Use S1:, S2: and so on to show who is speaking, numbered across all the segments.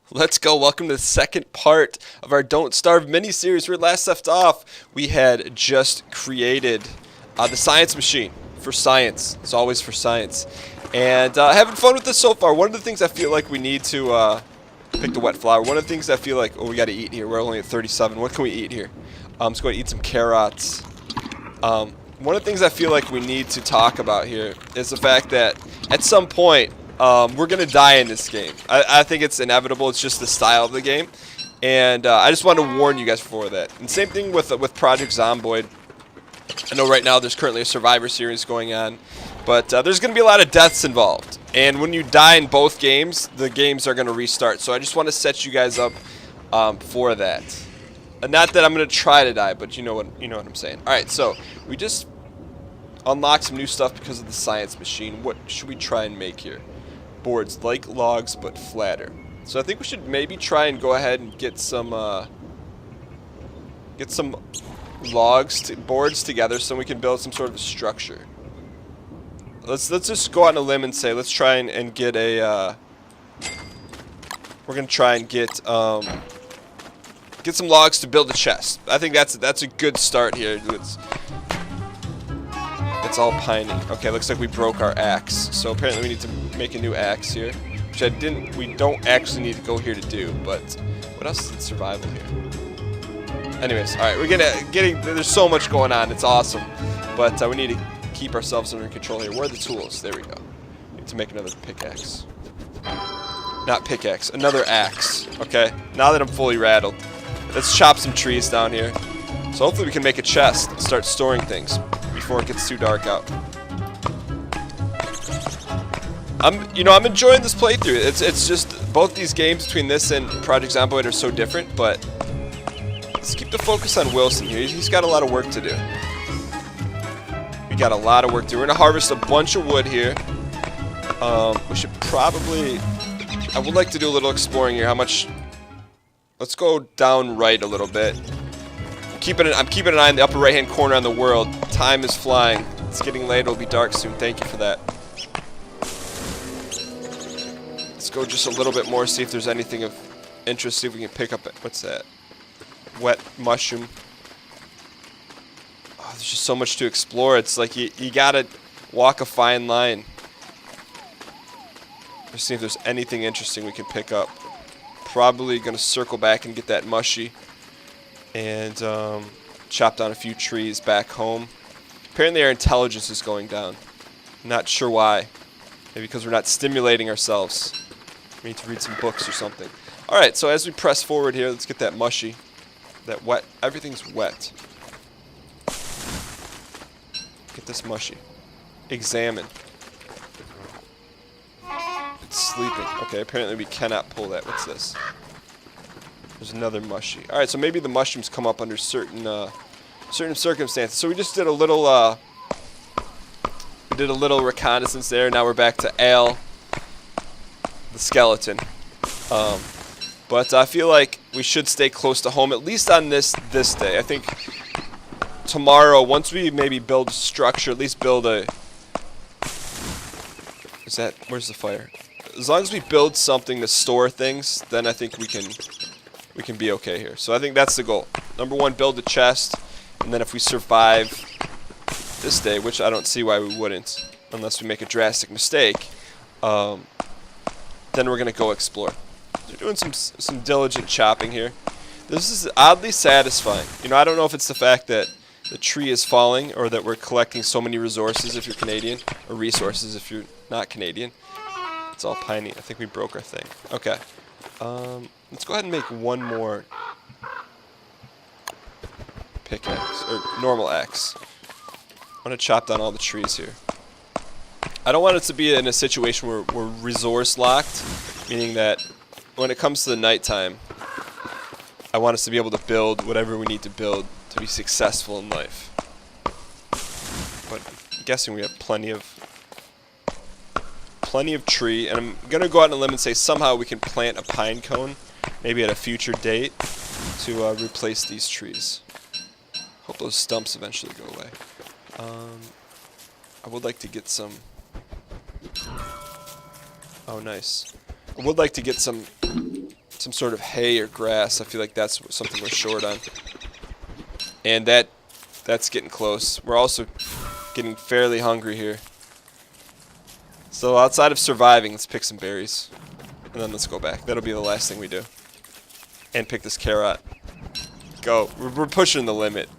S1: Let's go. Welcome to the second part of our Don't Starve mini-series. Where last left off, we had just created the science machine for science. It's always for science. And having fun with this so far. One of the things I feel like we need to pick the wet flour. One of the things I feel like, we got to eat here. We're only at 37. What can we eat here? Let's go eat some carrots. One of the things I feel like we need to talk about here is the fact that at some point, we're going to die in this game. I think it's inevitable. It's just the style of the game. And I just want to warn you guys for that. And same thing with Project Zomboid. I know right now there's currently a Survivor series going on. But there's going to be a lot of deaths involved. And when you die in both games, the games are going to restart. So I just want to set you guys up for that. Not that I'm going to try to die, but you know what I'm saying. All right, so we just unlocked some new stuff because of the science machine. What should we try and make here? Boards like logs but flatter. So I think we should maybe try and go ahead and get some boards together so we can build some sort of a structure. Let's just go out on a limb and say let's try and get a we're gonna try and get some logs to build a chest. I think that's a good start here. It's all piney. Okay, looks like we broke our axe. So apparently we need to make a new axe here, which we don't actually need to go here to do. But what else is in survival here? Anyways, all right, we're getting. There's so much going on. It's awesome, but we need to keep ourselves under control here. Where are the tools? There we go. Need to make another pickaxe. Not pickaxe, another axe. Okay, now that I'm fully rattled, let's chop some trees down here. So hopefully we can make a chest and start storing things before it gets too dark out. I'm enjoying this playthrough. It's just both these games between this and Project Zomboid are so different, but let's keep the focus on Wilson here. He's got a lot of work to do. We got a lot of work to do. We're gonna harvest a bunch of wood here. We should probably. I would like to do a little exploring here. How much? Let's go down right a little bit. I'm keeping an eye on the upper right-hand corner on the world. Time is flying. It's getting late. It'll be dark soon. Thank you for that. Let's go just a little bit more, see if there's anything of interest. See if we can pick up. What's that? Wet mushroom. Oh, there's just so much to explore. It's like you gotta walk a fine line. Let's see if there's anything interesting we can pick up. Probably gonna circle back and get that mushy. And chop down a few trees back home. Apparently our intelligence is going down. Not sure why. Maybe because we're not stimulating ourselves. We need to read some books or something. Alright, so as we press forward here, let's get that mushy. That wet. Everything's wet. Get this mushy. Examine. It's sleeping. Okay, apparently we cannot pull that. What's this? There's another mushy. All right, so maybe the mushrooms come up under certain circumstances. So we just did a little reconnaissance there. Now we're back to Al, the skeleton. But I feel like we should stay close to home at least on this day. I think tomorrow, once we maybe build a structure, at least build a. Where's the fire? As long as we build something to store things, then I think we can be okay here. So I think that's the goal. Number one, build a chest, and then if we survive this day, which I don't see why we wouldn't, unless we make a drastic mistake, then we're gonna go explore. We're doing some diligent chopping here. This is oddly satisfying. I don't know if it's the fact that the tree is falling or that we're collecting so many resources if you're Canadian, or resources if you're not Canadian. It's all piney. I think we broke our thing. Okay. Let's go ahead and make one more pickaxe, or normal axe. I want to chop down all the trees here. I don't want it to be in a situation where we're resource locked, meaning that when it comes to the nighttime, I want us to be able to build whatever we need to build to be successful in life. But I'm guessing we have plenty of tree, and I'm gonna go out on a limb and say somehow we can plant a pine cone, maybe at a future date, to replace these trees. Hope those stumps eventually go away. I would like to get some. Oh, nice. I would like to get some some sort of hay or grass. I feel like that's something we're short on. And that's getting close. We're also getting fairly hungry here. So outside of surviving, let's pick some berries. And then let's go back. That'll be the last thing we do. And pick this carrot. Go. We're pushing the limit.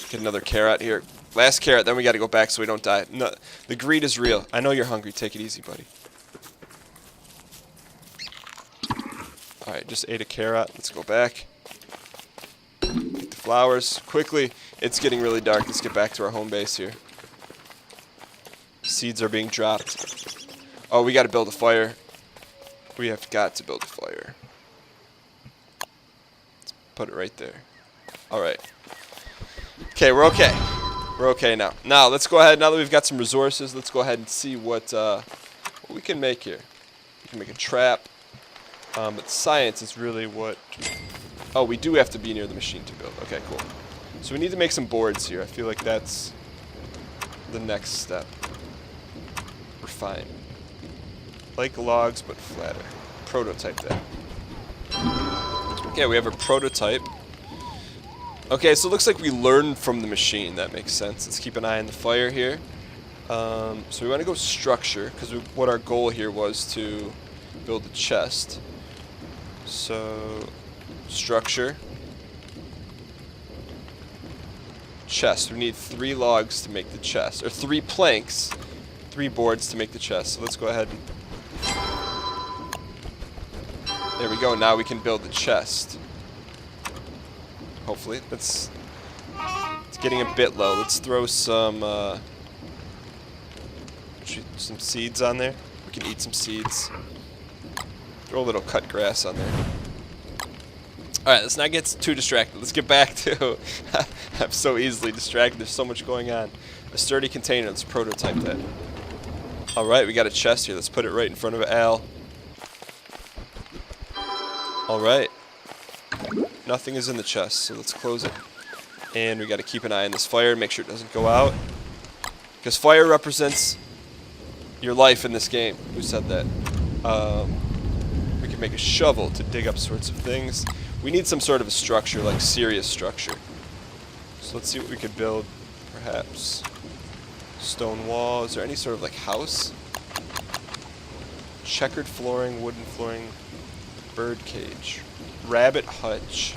S1: Get another carrot here. Last carrot, then we got to go back so we don't die. No, the greed is real. I know you're hungry. Take it easy, buddy. Alright, just ate a carrot. Let's go back. Pick the flowers. Quickly. It's getting really dark. Let's get back to our home base here. Seeds are being dropped. Oh, we got to build a fire. We have got to build a fire. Let's put it right there. Alright. Okay, we're okay. We're okay now. Now, let's go ahead. Now that we've got some resources, let's go ahead and see what we can make here. We can make a trap. But science is really what... Oh, we do have to be near the machine to build. Okay, cool. So we need to make some boards here. I feel like that's the next step. Refine. Like logs, but flatter. Prototype that. Okay, we have a prototype. Okay, so it looks like we learned from the machine. That makes sense. Let's keep an eye on the fire here. So we want to go structure, because what our goal here was to build a chest. So, structure. Chest. We need 3 logs to make the chest. Or 3 planks. 3 boards to make the chest. So let's go ahead and... There we go. Now we can build the chest. Hopefully. It's getting a bit low. Let's throw some seeds on there. We can eat some seeds. Throw a little cut grass on there. Alright, let's not get too distracted. Let's get back to... I'm so easily distracted. There's so much going on. A sturdy container. Let's prototype that. Alright, we got a chest here. Let's put it right in front of Al. Alright. Nothing is in the chest, so let's close it. And we got to keep an eye on this fire, make sure it doesn't go out. Because fire represents your life in this game. Who said that? We can make a shovel to dig up sorts of things. We need some sort of a structure, like serious structure. So let's see what we could build. Perhaps stone wall. Is there any sort of like house? Checkered flooring, wooden flooring, bird cage, rabbit hutch,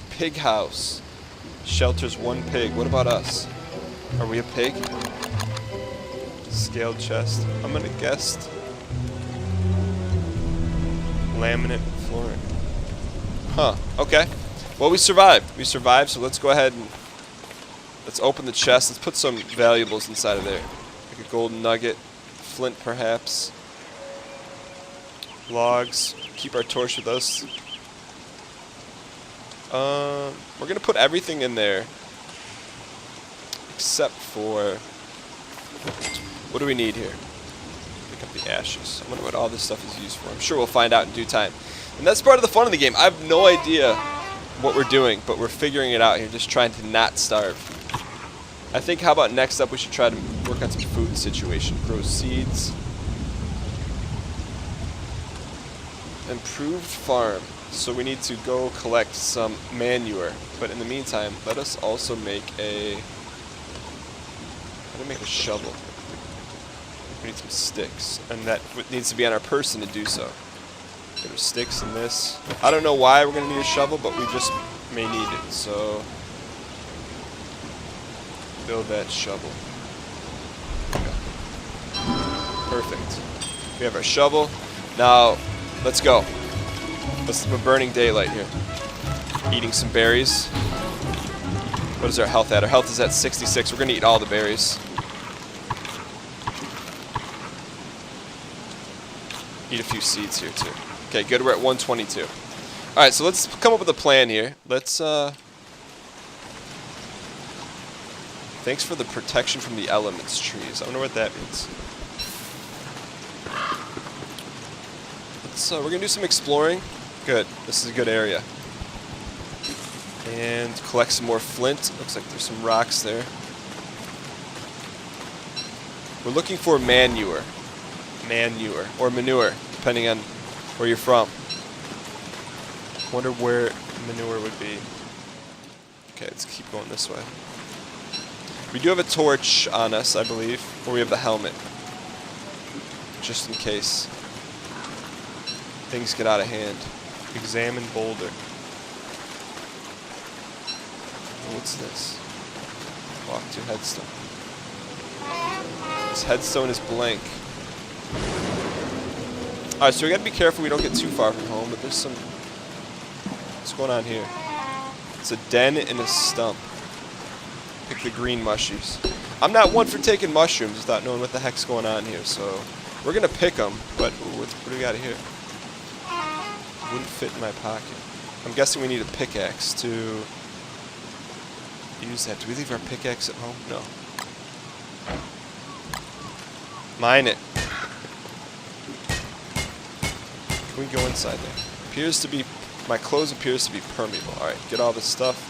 S1: pig house, shelters 1 pig. What about us? Are we a pig? Scaled chest. I'm gonna guess laminate flooring. Huh, okay. Well, we survived. We survived, so let's go ahead and let's open the chest. Let's put some valuables inside of there. Like a golden nugget, flint perhaps, logs. Keep our torch with us. We're gonna put everything in there except for, what do we need here? Pick up the ashes. I wonder what all this stuff is used for. I'm sure we'll find out in due time. And that's part of the fun of the game. I have no idea what we're doing, but we're figuring it out here, just trying to not starve. I think, how about next up, we should try to work on some food situation. Grow seeds. Improved farm. So we need to go collect some manure. But in the meantime, let us also make a... How to make a shovel. We need some sticks. And that needs to be on our person to do so. There's sticks in this. I don't know why we're going to need a shovel, but we just may need it. So build that shovel. Perfect. We have our shovel. Now, let's go. We're burning daylight here. Eating some berries. What is our health at? Our health is at 66. We're going to eat all the berries. Eat a few seeds here, too. Okay, good. We're at 122. Alright, so let's come up with a plan here. Let's, thanks for the protection from the elements trees. I wonder what that means. So we're going to do some exploring. Good. This is a good area. And collect some more flint. Looks like there's some rocks there. We're looking for manure. Manure. Or manure. depending on where you're from. Wonder where manure would be. Okay, let's keep going this way. We do have a torch on us, I believe, or we have the helmet, just in case things get out of hand. Examine boulder. What's this? Walk to headstone. This headstone is blank. Alright, so we gotta be careful we don't get too far from home, but there's some... What's going on here? It's a den and a stump. Pick the green mushies. I'm not one for taking mushrooms without knowing what the heck's going on here, so we're gonna pick them, but ooh, what do we got here? Wouldn't fit in my pocket. I'm guessing we need a pickaxe to use that. Do we leave our pickaxe at home? No. Mine it. Can we go inside there? Appears to be, my clothes appears to be permeable. Alright, get all this stuff.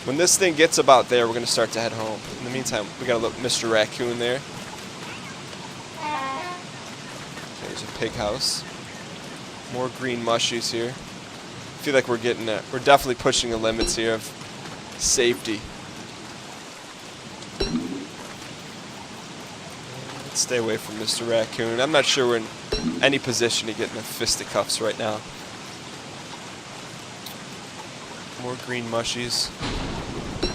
S1: When this thing gets about there, we're going to start to head home. In the meantime, we got a little Mr. Raccoon there. There's a pig house. More green mushies here. I feel like we're getting there. We're definitely pushing the limits here of safety. Let's stay away from Mr. Raccoon. I'm not sure we're in any position to get in the fisticuffs right now. More green mushies.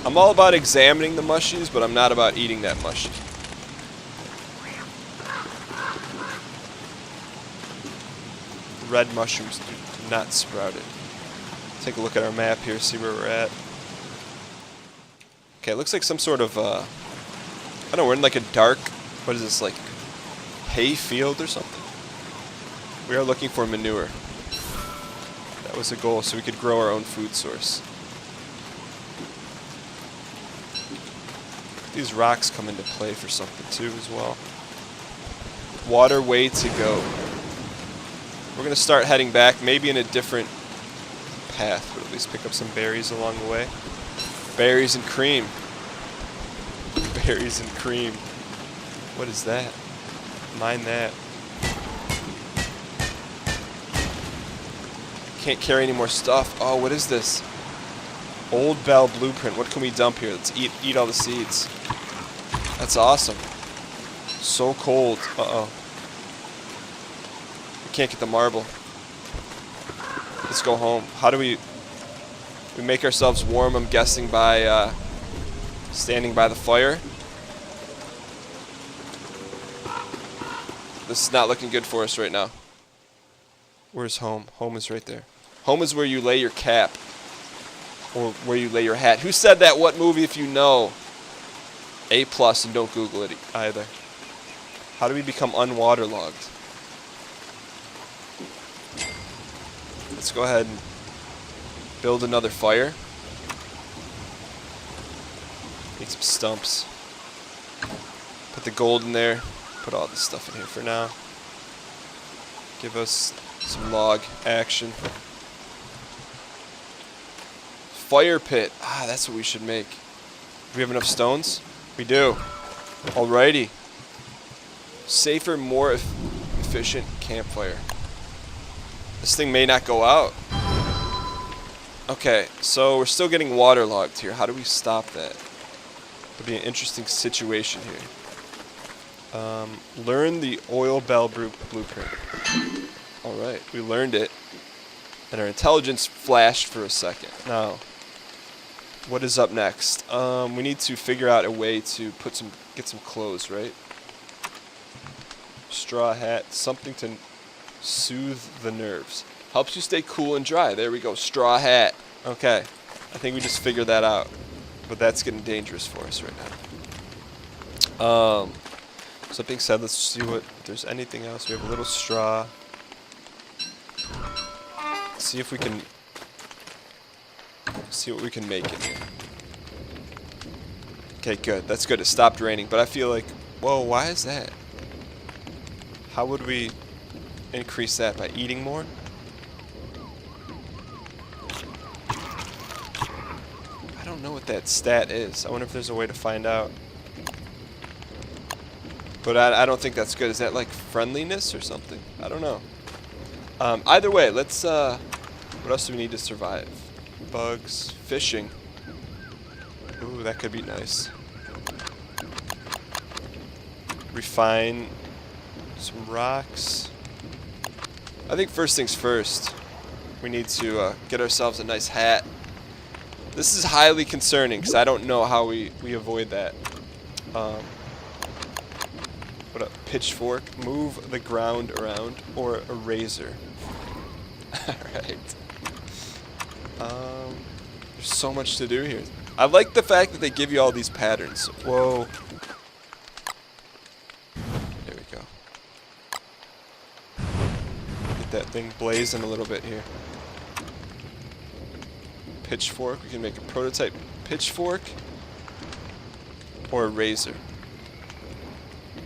S1: I'm all about examining the mushies, but I'm not about eating that mushy. Red mushrooms do not sprout it. Take a look at our map here, see where we're at. Okay, it looks like some sort of, I don't know, we're in like a dark, what is this, like hay field or something? We are looking for manure. That was the goal, so we could grow our own food source. These rocks come into play for something too as well. Waterway to go. We're going to start heading back, maybe in a different path, but at least pick up some berries along the way. Berries and cream. Berries and cream. What is that? Mine that. Can't carry any more stuff. Oh, what is this? Old Bell blueprint. What can we dump here? Let's eat all the seeds. That's awesome. So cold. Uh-oh. We can't get the marble. Let's go home. How do we make ourselves warm? I'm guessing by standing by the fire. This is not looking good for us right now. Where's home? Home is right there. Home is where you lay your cap. Or where you lay your hat. Who said that? What movie if you know? A+, and don't Google it either. How do we become unwaterlogged? Let's go ahead and build another fire. Make some stumps. Put the gold in there. Put all this stuff in here for now. Give us some log action. Fire pit. Ah, that's what we should make. Do we have enough stones? We do. Alrighty. Safer, more efficient campfire. This thing may not go out. Okay, so we're still getting waterlogged here. How do we stop that? It'll be an interesting situation here. Learn the oil bell blueprint. Alright, we learned it. And our intelligence flashed for a second. Now, what is up next? We need to figure out a way to get some clothes, right? Straw hat, something to soothe the nerves. Helps you stay cool and dry. There we go, straw hat. Okay, I think we just figured that out. But that's getting dangerous for us right now. So that being said, let's see if there's anything else. We have a little straw. Let's see if we can see what we can make in here. Okay, good. That's good. It stopped raining, but I feel like, whoa, why is that? How would we increase that? By eating more? I don't know what that stat is. I wonder if there's a way to find out. But I don't think that's good. Is that like friendliness or something? I don't know. Either way, let's, what else do we need to survive? Bugs, fishing. Ooh, that could be nice. Refine some rocks. I think first things first, we need to get ourselves a nice hat. This is highly concerning because I don't know how we avoid that. What a pitchfork, move the ground around, or a razor. Alright. There's so much to do here. I like the fact that they give you all these patterns. Whoa. There we go. Get that thing blazing a little bit here. Pitchfork. We can make a prototype pitchfork or a razor.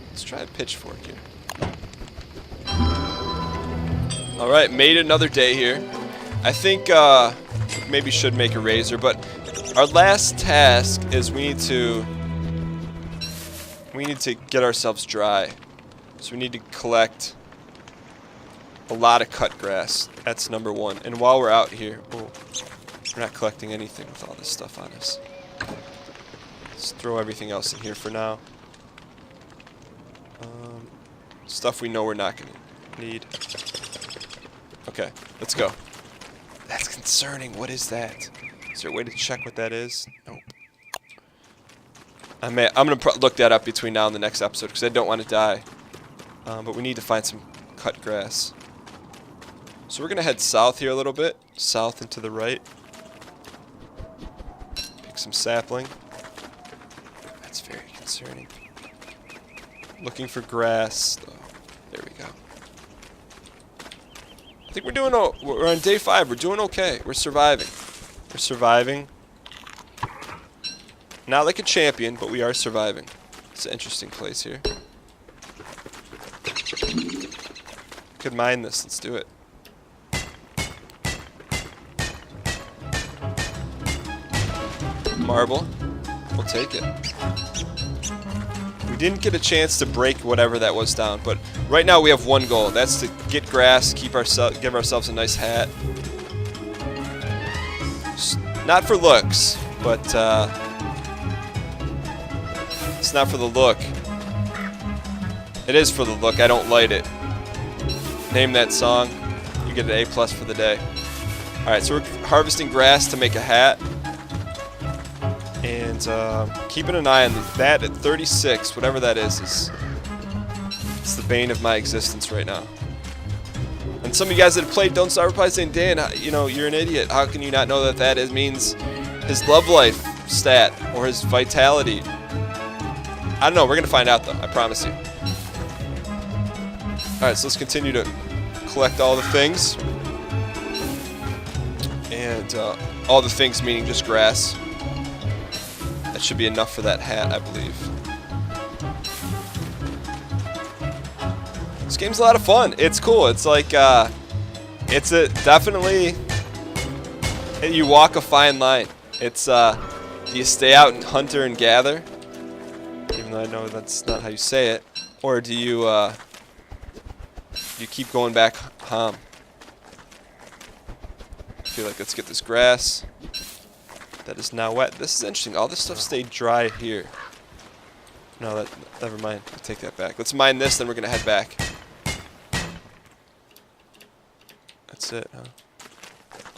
S1: Let's try a pitchfork here. Alright, made another day here. I think maybe should make a razor, but our last task is we need to get ourselves dry. So we need to collect a lot of cut grass. That's number one. And while we're out here, oh, we're not collecting anything with all this stuff on us. Let's throw everything else in here for now. Stuff we know we're not going to need. Okay, let's go. That's concerning. What is that? Is there a way to check what that is? Nope. I'm going to look that up between now and the next episode because I don't want to die. But we need to find some cut grass. So we're going to head south here a little bit. South and to the right. Pick some sapling. That's very concerning. Looking for grass. Oh, there we go. I think we're on day 5. We're doing okay. We're surviving. We're surviving. Not like a champion, but we are surviving. It's an interesting place here. Could mine this. Let's do it. Marble. We'll take it. We didn't get a chance to break whatever that was down, but right now we have one goal. That's to get grass, give ourselves a nice hat. Not for looks, but it's not for the look. It is for the look. I don't light it. Name that song. You get an A+ for the day. Alright, so we're harvesting grass to make a hat. And keeping an eye on that at 36, whatever that is it's the bane of my existence right now. And some of you guys that have played Don't Starve are probably saying, Dan, you know, you're an idiot. How can you not know that means his love life stat or his vitality? I don't know. We're going to find out, though. I promise you. Alright, so let's continue to collect all the things. And all the things meaning just grass. That should be enough for that hat, I believe. This game's a lot of fun. It's cool. It's like, it's definitely, you walk a fine line. It's, do you stay out and hunter and gather? Even though I know that's not how you say it. Or do you keep going back home? I feel like let's get this grass. That is now wet. This is interesting. All this stuff stayed dry here. No, never mind. I'll take that back. Let's mine this, then we're going to head back. That's it, huh?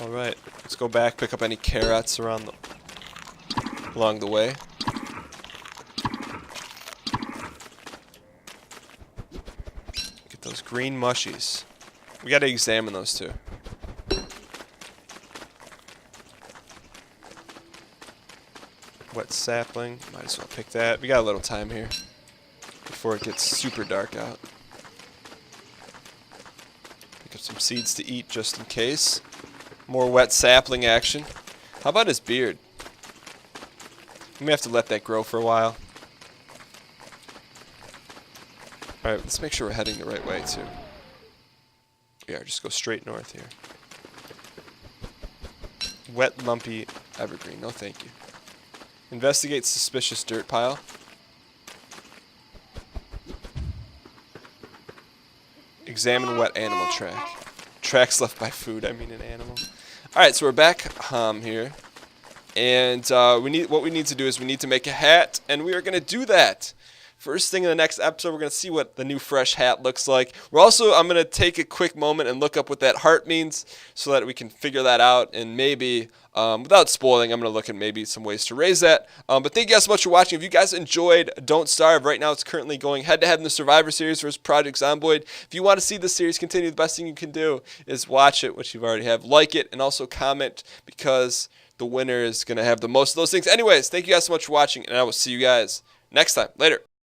S1: Alright. Let's go back, pick up any carrots along the way. Get those green mushies. We got to examine those too. Wet sapling. Might as well pick that. We got a little time here before it gets super dark out. Pick up some seeds to eat just in case. More wet sapling action. How about his beard? We may have to let that grow for a while. Alright, let's make sure we're heading the right way too. We are. Just go straight north here. Wet, lumpy evergreen. No thank you. Investigate suspicious dirt pile. Examine wet animal track. Tracks left by food, I mean an animal. Alright, so we're back here. And what we need to do is we need to make a hat, and we are going to do that. First thing in the next episode, we're going to see what the new fresh hat looks like. I'm going to take a quick moment and look up what that heart means so that we can figure that out. And maybe, without spoiling, I'm going to look at maybe some ways to raise that. But thank you guys so much for watching. If you guys enjoyed Don't Starve, right now it's currently going head-to-head in the Survivor Series versus Project Zomboid. If you want to see this series continue, the best thing you can do is watch it, which you already have. Like it, and also comment, because the winner is going to have the most of those things. Anyways, thank you guys so much for watching, and I will see you guys next time. Later.